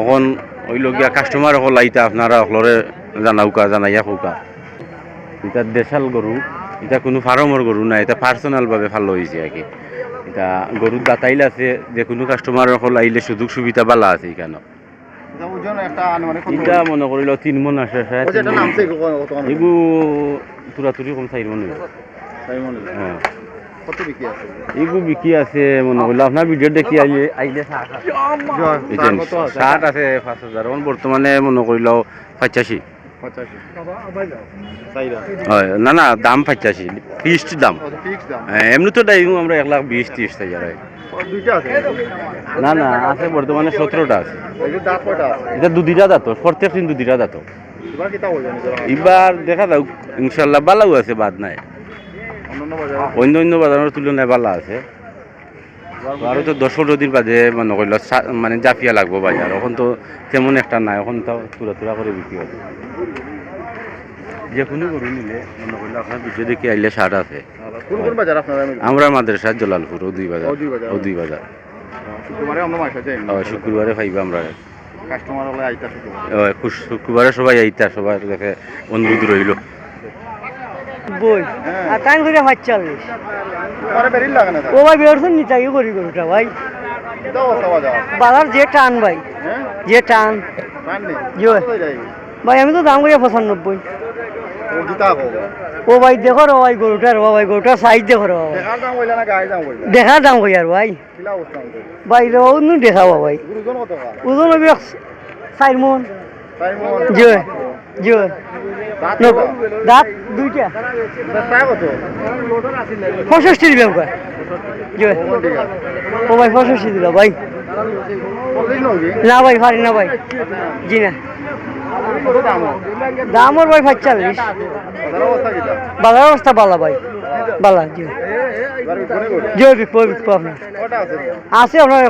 এখন ওই লগিয়া কাস্টমার হল আইতা আপনারা সকলরে জানাউকা জানাইয়া খৌকা এটা দেশাল গরু, এটা কোনো ফার্মর গরু না, এটা পার্সোনাল ভাবে ভালো হয়েছে আর কি। এটা গরুর দাতাইল আছে, যে কোনো কাস্টমার হল আইলে সুযোগ সুবিধা বালা আছে এখানে। এটা মনে করিল 3 মন আসে, এগু তুরাতুরি কম 4 মন। হ্যাঁ এগু বিকি আছে মনে করলো আপনার ভিডিও দেখি আইলে 60 আছে 5000, এখন বর্তমানে মনে করিল 85। হয় না না, দাম 85 ফিক্সড দাম। এমনি তো ডাইমু আমরা 1,20,30 হাজার। না না আছে বর্তমানে 17টা আছে। এটা দুদিটা দাঁত, প্রত্যেক দিন দুদিটা দাঁত। এবার দেখা যাও ইনশাল্লাহ বালাও আছে, বাদ নাই। অন্য অন্য বাজারের তুলনায় বালা আছে। আরো তো 10-15 দিন বাদে মনে করল মানে জাফিয়া লাগবো বাজার, এখন তো তেমন একটা নাই, এখন তো তুরা তুরা করে বিক্রি হবে। যে কোনো গরু নিলে মনে করলে আপনার ভিডিও দেখে আইলে 60 আছে। আমরা মাদ্রাসা জলালপুর ও 2 বাজার, ও 2 বাজার। শুক্রবারে পাইবা আমরা। শুক্রবারে সবাই আইতা, সবার কাছে অনুরোধ রইল। বই আর টাইম করে 45 ও ভাই বেরোছেন নি চাই করি গরুটা ভাই বাজার যে টান ভাই, যে টান ভাই। আমি তো দাম করি 95। ও ভাই দেখো রে ভাই গরুটার, ও ভাই গরুটার সাইজ দেখো রে ভাই, দেখার দাম কই আর ভাই। ভাই রে অন্য দেখাবো ভাই, ওজন হবে 4 মন। জয় জয় দাঁত 2টা 65 দিলাম কয়। জয় ও ভাই 65 দিল ভাই। না ভাই পারি না ভাই, জি না। দাম ওর ভাই 45। বাজার অবস্থা বালা ভাই, বালা। জয় জয় বিকো আপনার আছে আপনার